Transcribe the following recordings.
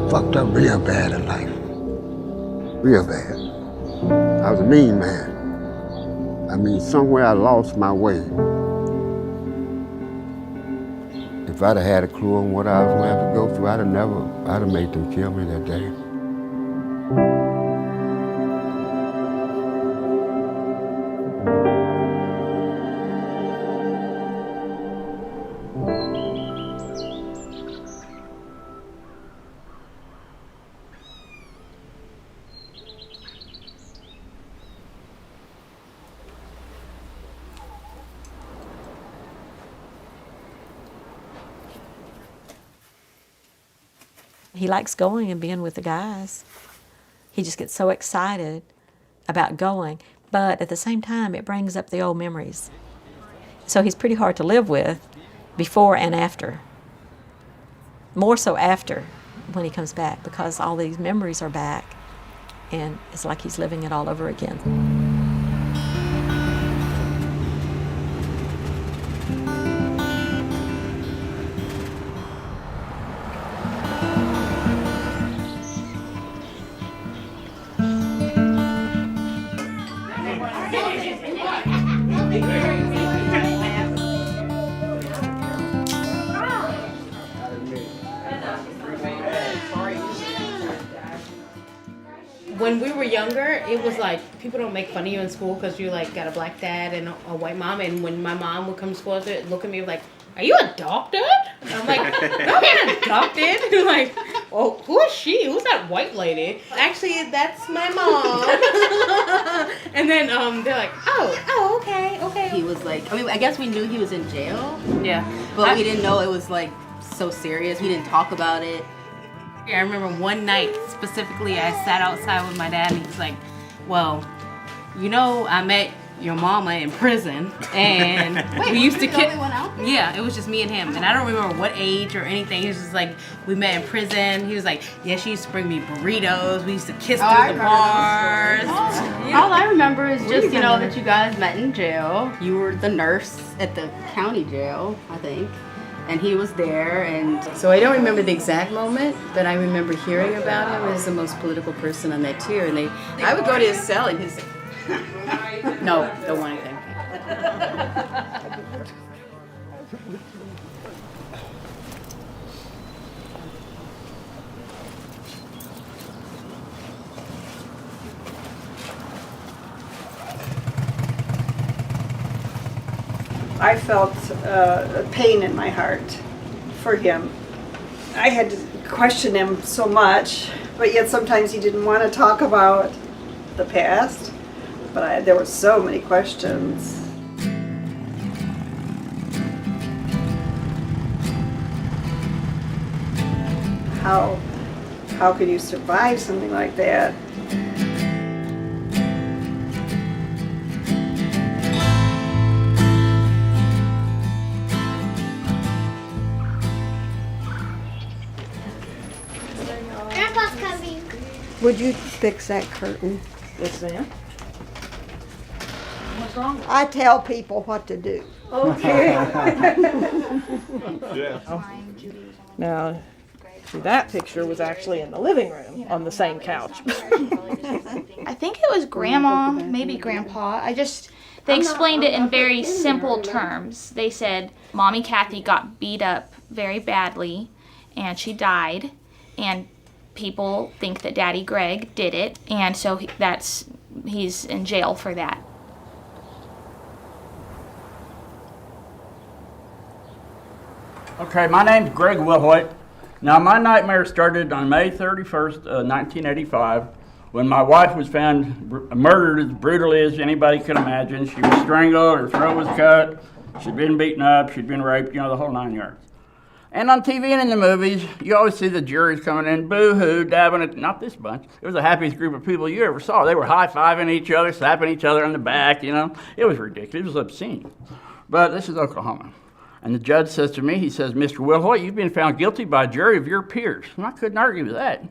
fucked up real bad in life. Real bad. I was a mean man. I mean, somewhere I lost my way. If I'd have had a clue on what I was going to have to go through, I'd have made them kill me that day. He likes going and being with the guys. He just gets so excited about going, but at the same time, it brings up the old memories. So he's pretty hard to live with before and after. More so after, when he comes back, because all these memories are back, and it's like he's living it all over again. When we were younger, it was like people don't make fun of you in school because you like got a black dad and a white mom. And when my mom would come to school, they'd look at me like, "Are you adopted?" And I'm like, "No, I'm not adopted." And like, "Oh, who is she? Who's that white lady?" Actually, that's my mom. And then they're like, "Oh, okay." He was like, I guess we knew he was in jail. Yeah, But we didn't know it was like so serious. We didn't talk about it. I remember one night specifically, I sat outside with my dad, and he was like, "Well, you know, I met your mama in prison, and Wait, we used to kiss." Went out there? Yeah, it was just me and him, and I don't remember what age or anything. He was just like, we met in prison. He was like, yeah, she used to bring me burritos. We used to kiss through the bars. All I remember is just, that you guys met in jail. You were the nurse at the county jail, I think. And he was there, and so I don't remember the exact moment, but I remember hearing about him as the most political person on that tour. And I would go to his cell, and he'd say, "No, don't want anything." I felt a pain in my heart for him. I had to question him so much, but yet sometimes he didn't want to talk about the past. But there were so many questions. How could you survive something like that? Grandpa's coming. Would you fix that curtain? Yes, ma'am. What's wrong? I tell people what to do. Okay. Now, see, that picture was actually in the living room on the same couch. I think it was Grandma, maybe Grandpa. They explained it in very simple terms. They said Mommy Kathy got beat up very badly and she died, and people think that Daddy Greg did it, and so he's in jail for that. Okay, my name's Greg Wilhoit. Now, my nightmare started on May 31st, 1985, when my wife was found murdered as brutally as anybody could imagine. She was strangled, her throat was cut, she'd been beaten up, she'd been raped, the whole 9 yards. And on TV and in the movies, you always see the juries coming in, boo-hoo, dabbing it. Not this bunch. It was the happiest group of people you ever saw. They were high-fiving each other, slapping each other on the back, It was ridiculous. It was obscene. But this is Oklahoma. And the judge says to me, he says, "Mr. Wilhoit, you've been found guilty by a jury of your peers." And I couldn't argue with that.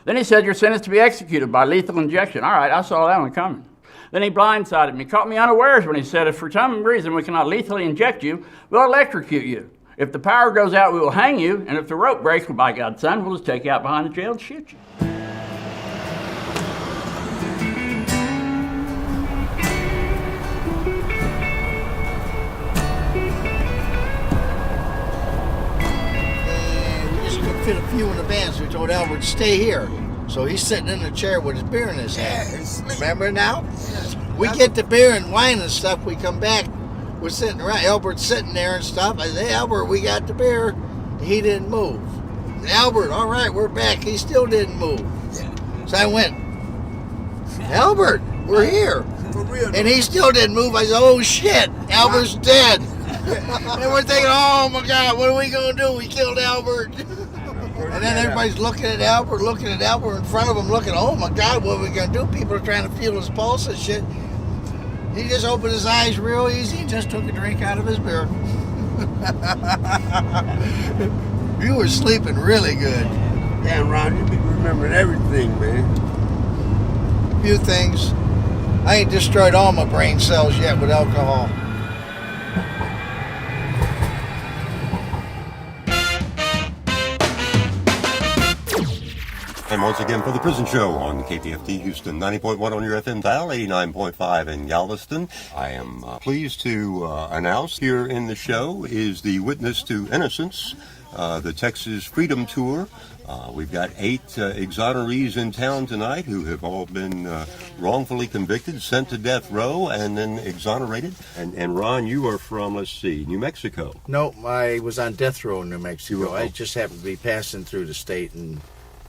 Then he said, "You're sentenced to be executed by lethal injection." All right, I saw that one coming. Then he blindsided me, caught me unawares when he said, "If for some reason we cannot lethally inject you, we'll electrocute you." If the power goes out, we will hang you, and if the rope breaks, well, by God, son, we'll just take you out behind the jail and shoot you. Fit a few in the van, so we told Albert to stay here. So he's sitting in the chair with his beer in his hand. Remember now? We get the beer and wine and stuff, we come back, we're sitting around, Albert's sitting there and stuff. I say, hey, Albert, we got the beer. He didn't move. Albert, all right, we're back. He still didn't move. So I went, Albert, we're here. And he still didn't move. I said, oh shit, Albert's dead. And we're thinking, oh my God, what are we gonna do? We killed Albert. And then everybody's looking at Albert in front of him, looking, oh my God, what are we going to do? People are trying to feel his pulse and shit. He just opened his eyes real easy and just took a drink out of his beer. You were sleeping really good. Damn, Ron, you be remembering everything, man. A few things. I ain't destroyed all my brain cells yet with alcohol. And once again for the Prison Show on KPFT Houston, 90.1 on your FM dial, 89.5 in Galveston. I am pleased to announce here in the show is the Witness to Innocence, the Texas Freedom Tour. We've got 8 exonerees in town tonight who have all been wrongfully convicted, sent to death row, and then exonerated. And Ron, you are from, let's see, New Mexico. No, I was on death row in New Mexico. I just happened to be passing through the state and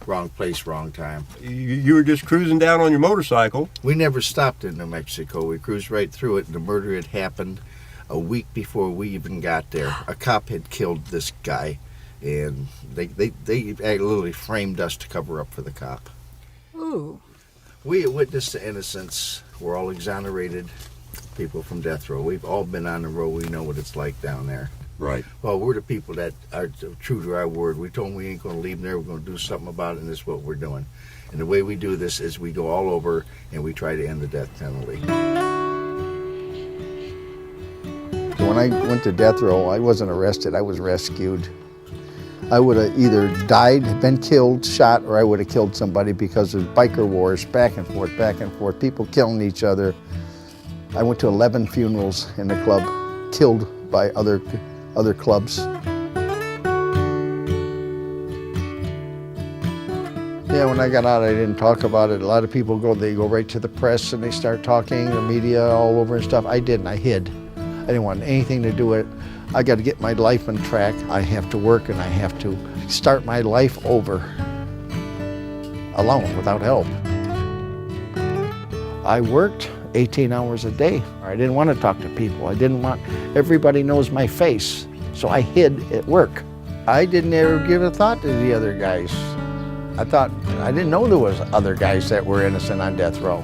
wrong place, wrong time. You were just cruising down on your motorcycle. We never stopped in New Mexico. We cruised right through it, and the murder had happened a week before we even got there. A cop had killed this guy, and they literally framed us to cover up for the cop. Ooh. We at Witness to Innocence, we're all exonerated people from death row. We've all been on the road. We know what it's like down there. Right. Well, we're the people that are true to our word. We told them we ain't going to leave there. We're going to do something about it, and this is what we're doing. And the way we do this is we go all over, and we try to end the death penalty. When I went to death row, I wasn't arrested. I was rescued. I would have either died, been killed, shot, or I would have killed somebody because of biker wars, back and forth, people killing each other. I went to 11 funerals in the club, killed by other clubs. Yeah, when I got out, I didn't talk about it. A lot of people they go right to the press and they start talking, the media all over and stuff. I didn't, I hid. I didn't want anything to do with it. I got to get my life on track. I have to work and I have to start my life over alone, without help. I worked 18 hours a day. I didn't want to talk to people. Everybody knows my face, so I hid at work. I didn't ever give a thought to the other guys. I didn't know there was other guys that were innocent on death row.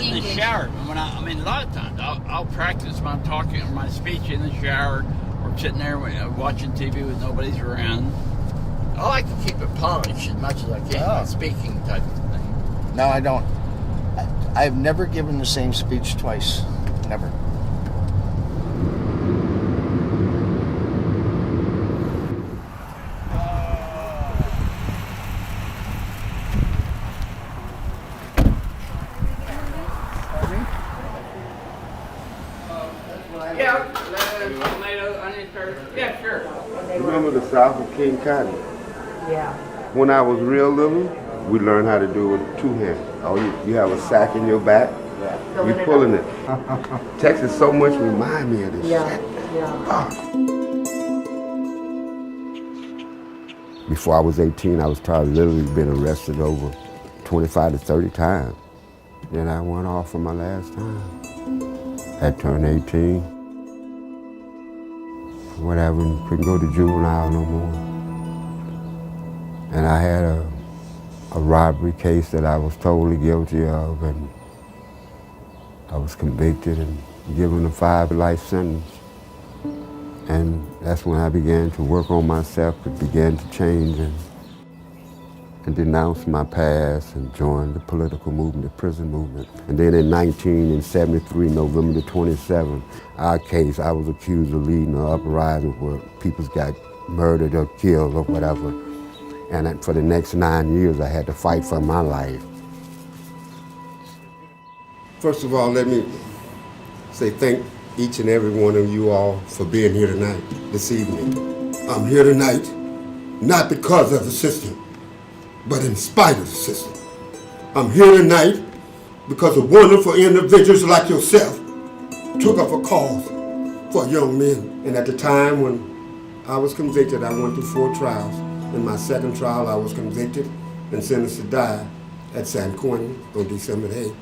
In the shower. A lot of times I'll practice my talking or my speech in the shower or sitting there watching TV with nobody's around. I like to keep it polished as much as I can, like speaking type of thing. No, I don't. I've never given the same speech twice. Never. Yeah, sure. Remember the South of King Cotton? Yeah. When I was real little, we learned how to do it with 2 hands. You have a sack in your back, you're pulling it. Texas so much remind me of this shit. Before I was 18, I was probably literally been arrested over 25 to 30 times. Then I went off for my last time. Had turned 18. Whatever, couldn't go to juvenile no more. And I had a robbery case that I was totally guilty of, and I was convicted and given a 5 life sentence. And That's when I began to work on myself, but began to change and denounce my past and join the political movement, the prison movement. And then in 1973, November the 27th, our case, I was accused of leading an uprising where people got murdered or killed or whatever. And for the next 9 years, I had to fight for my life. First of all, let me say thank each and every one of you all for being here tonight, this evening. I'm here tonight not because of the system, but in spite of the system. I'm here tonight because of wonderful individuals like yourself took up a cause for young men. And at the time when I was convicted, I went through 4 trials. In my second trial, I was convicted and sentenced to die at San Quentin on December 8th,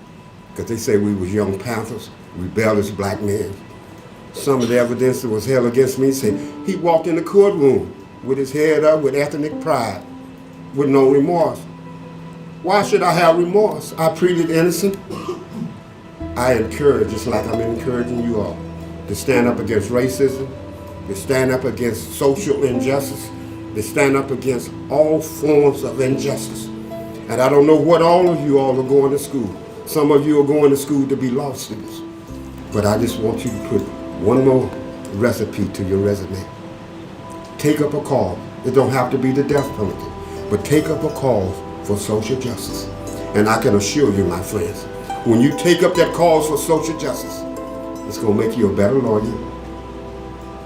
because they say we was young Panthers, rebellious black men. Some of the evidence that was held against me said he walked in the courtroom with his head up with ethnic pride, with no remorse. Why should I have remorse? I pleaded innocent. I encourage, just like I'm encouraging you all, to stand up against racism, to stand up against social injustice, to stand up against all forms of injustice. And I don't know what all of you all are going to school. Some of you are going to school to be law students. But I just want you to put one more recipe to your resume. Take up a cause. It don't have to be the death penalty, but take up a cause for social justice. And I can assure you, my friends, when you take up that cause for social justice, it's going to make you a better lawyer,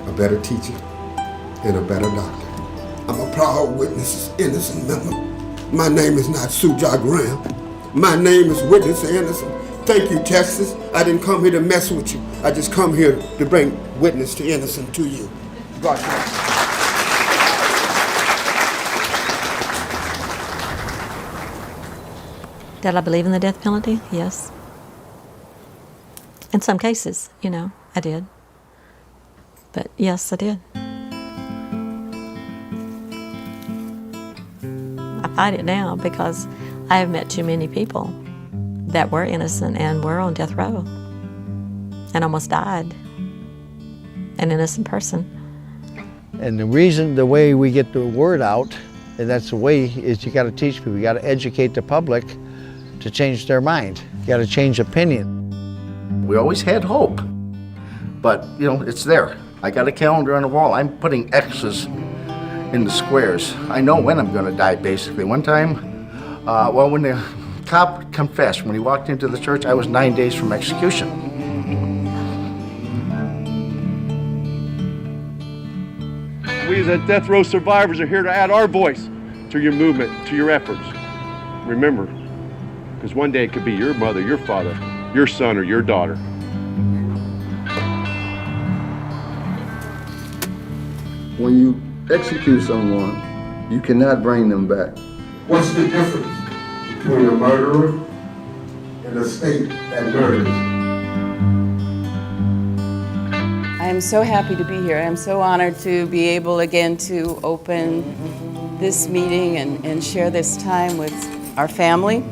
a better teacher, and a better doctor. I'm a proud witness, innocent member. My name is not Shujaa Graham. My name is Witness to Innocence. Thank you, Texas. I didn't come here to mess with you. I just come here to bring witness to innocence to you. God bless. Did I believe in the death penalty? Yes. In some cases, I did. But yes, I did. I fight it now because I have met too many people that were innocent and were on death row and almost died. An innocent person. And the way we get the word out, and that's the way, is you got to teach people, you got to educate the public to change their mind. You got to change opinion. We always had hope, but it's there. I got a calendar on the wall. I'm putting X's in the squares. I know when I'm going to die, basically. One time, when the cop confessed, when he walked into the church, I was 9 days from execution. We as death row survivors are here to add our voice to your movement, to your efforts. Remember, because one day it could be your mother, your father, your son, or your daughter. When you execute someone, you cannot bring them back. What's the difference between a murderer and a state that murders? I am so happy to be here. I'm so honored to be able again to open this meeting and share this time with our family.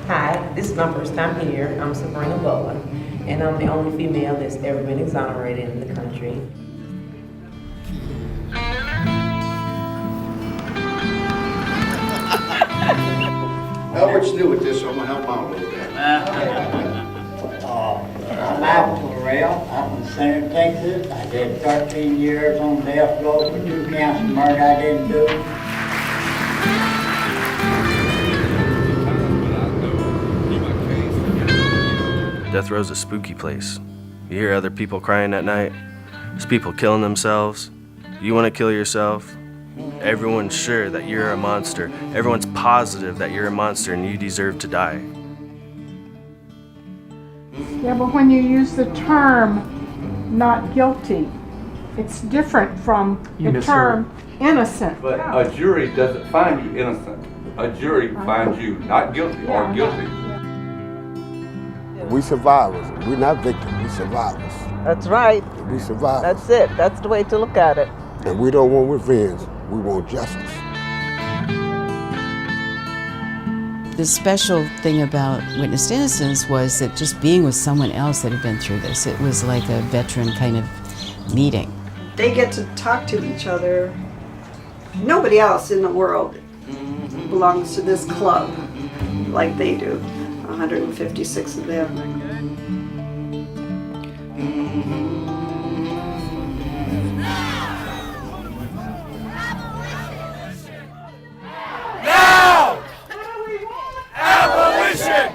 Hi, this is my first time here. I'm Sabrina Goya, and I'm the only female that's ever been exonerated in the country. Now what you do with this, I'm gonna help out a little bit. I'm Al Terrell. I'm from Center, Texas. I did 13 years on death row for 2 counts of murder I didn't do. Death row's a spooky place. You hear other people crying at night. There's people killing themselves. You want to kill yourself. Everyone's sure that you're a monster. Everyone's positive that you're a monster and you deserve to die. Yeah, but when you use the term not guilty, it's different from the term innocent. But a jury doesn't find you innocent. A jury finds you not guilty or guilty. We survivors. We're not victims, we survivors. That's right. We survivors. That's it. That's the way to look at it. And we don't want revenge, we want justice. The special thing about Witness to Innocence was that just being with someone else that had been through this, it was like a veteran kind of meeting. They get to talk to each other. Nobody else in the world belongs to this club like they do. 156 of them. Now! Abolition!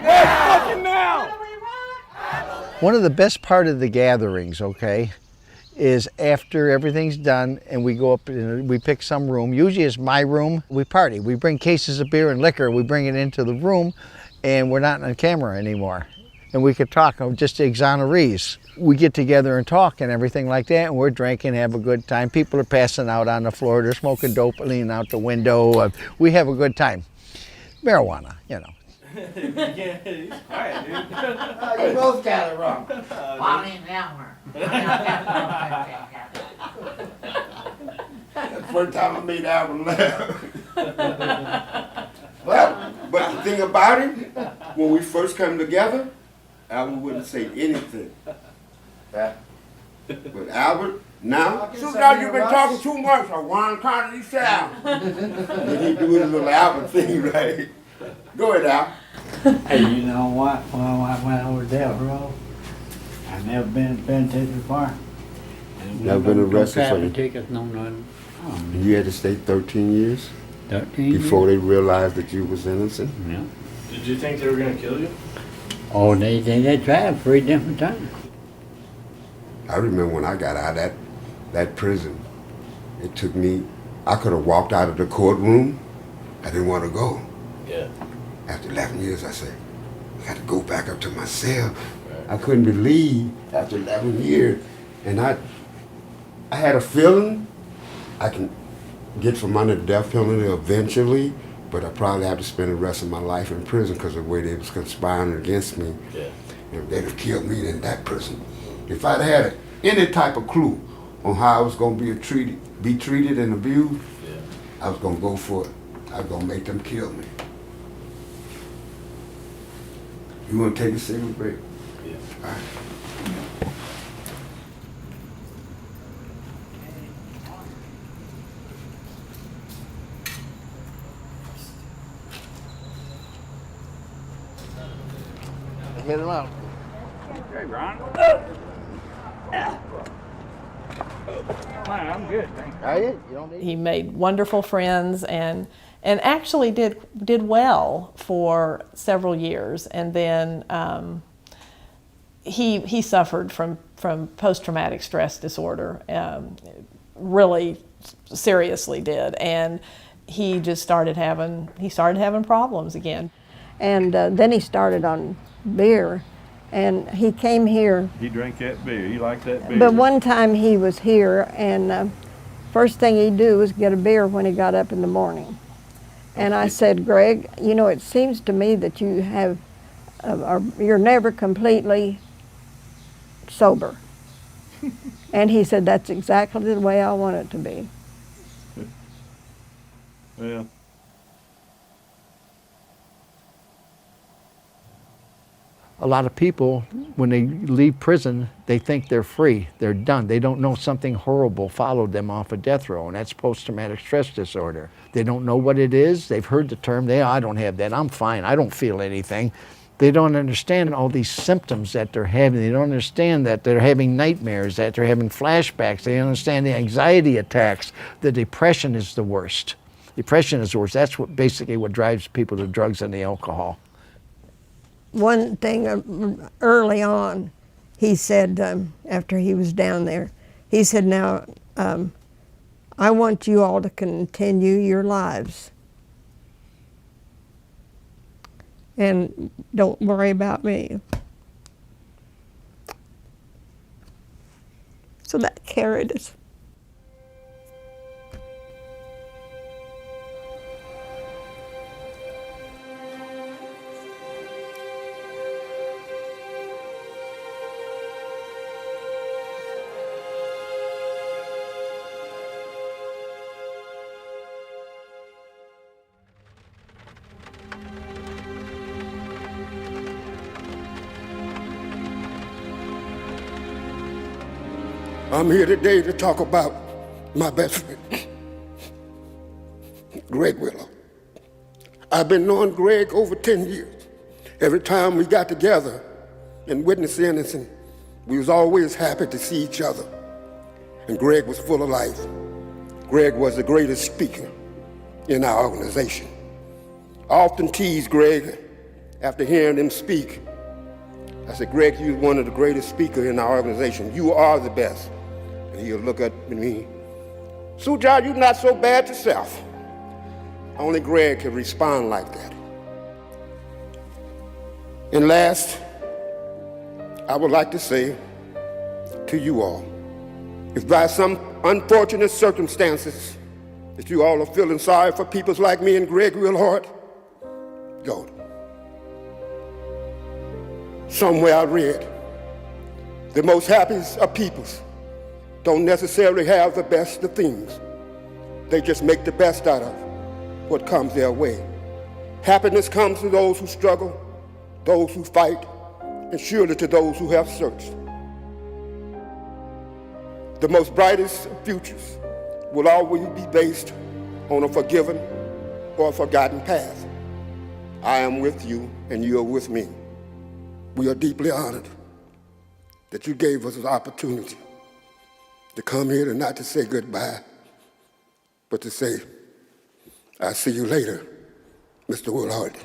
Right fucking now! One of the best part of the gatherings, okay, is after everything's done and we go up and we pick some room. Usually it's my room. We party. We bring cases of beer and liquor. We bring it into the room and we're not on camera anymore. And we could talk, just exonerees. We get together and talk and everything like that, and we're drinking, have a good time. People are passing out on the floor. They're smoking dope, leaning out the window. We have a good time. Marijuana, you know. Yeah, he's quiet, dude. You both got it wrong. That's the first time I made Albert laugh. Well, but the thing about it, when we first come together, Albert wouldn't say anything. But Albert, now, Shujaa, you've been talking too much. I want to kind of sound. And he do his little Albert thing, right? Go ahead, Al. Hey, you know what? When I was death row, I never been to penitentiary before. Never been arrested for the you? tickets, no nothing. And you had to stay 13 years? 13 Before they realized that you was innocent? Yeah. Did you think they were going to kill you? Oh, they tried 3 different times. I remember when I got out of that prison, it took me, I could have walked out of the courtroom. I didn't want to go. Yeah. After 11 years, I said, I got to go back up to my cell. Right. I couldn't believe after 11 years. And I had a feeling I can get from under the death penalty eventually, but I probably have to spend the rest of my life in prison because of the way they was conspiring against me. Yeah. And they'd have killed me in that prison. If I'd had any type of clue on how I was going to be treated and abused, I was going to go for it. I was going to make them kill me. You want to take a cigarette break? Yeah. All right. Hit him out. Okay, Ron. I'm good, thanks. He made wonderful friends and actually did well for several years, and then he suffered from post-traumatic stress disorder, really seriously did, and he just started having problems again. And then he started on beer, and he came here. He drank that beer. He liked that beer. But one time he was here, and first thing he'd do was get a beer when he got up in the morning. And I said, Greg, you know, it seems to me that you have, you're never completely sober. And he said, that's exactly the way I want it to be. Yeah. A lot of people, when they leave prison, they think they're free, they're done. They don't know something horrible followed them off of death row, and that's post-traumatic stress disorder. They don't know what it is. They've heard the term, I don't have that, I'm fine, I don't feel anything. They don't understand all these symptoms that they're having. They don't understand that they're having nightmares, that they're having flashbacks. They don't understand the anxiety attacks. The depression is the worst. Depression is the worst. That's basically what drives people to drugs and the alcohol. One thing early on, he said, after he was down there, he said, now, I want you all to continue your lives. And don't worry about me. So that carried us. I'm here today to talk about my best friend, Greg Willow. I've been knowing Greg over 10 years. Every time we got together and witnessed Innocence, we was always happy to see each other. And Greg was full of life. Greg was the greatest speaker in our organization. I often tease Greg after hearing him speak. I said, Greg, you're one of the greatest speakers in our organization. You are the best. And he'll look at me, Shujaa, you're not so bad yourself. Only Greg can respond like that. And last, I would like to say to you all, if by some unfortunate circumstances that you all are feeling sorry for people like me and Greg real hard, go. Somewhere I read, the most happiest of peoples don't necessarily have the best of things. They just make the best out of what comes their way. Happiness comes to those who struggle, those who fight, and surely to those who have searched. The most brightest of futures will always be based on a forgiven or a forgotten past. I am with you and you are with me. We are deeply honored that you gave us the opportunity to come here and not to say goodbye, but to say, I'll see you later, Mr. Willard.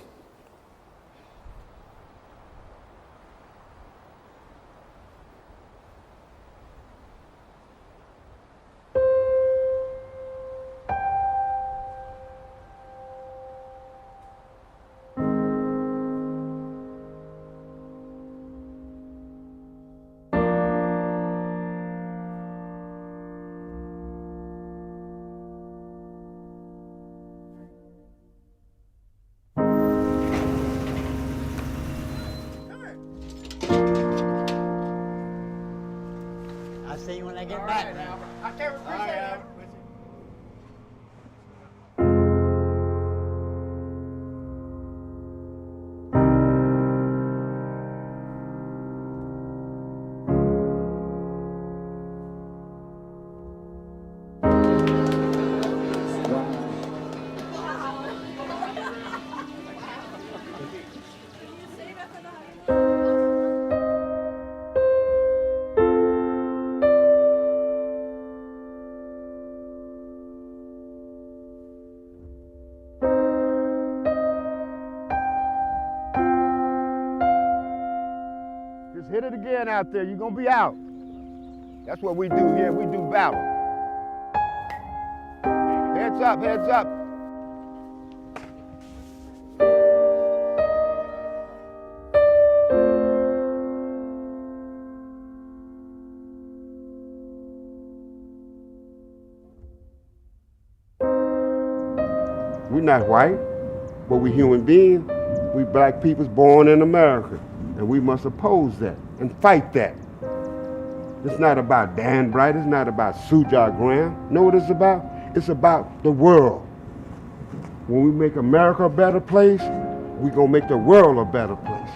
I'll see you when I get back. I can't appreciate it. Just hit it again out there, you're gonna be out. That's what we do here, we do battle. Heads up, heads up. We're not white, but we're human beings. We black people's born in America, and we must oppose that and fight that. It's not about Dan Bright, it's not about Shujaa Graham. Know what it's about? It's about the world. When we make America a better place, we're gonna make the world a better place.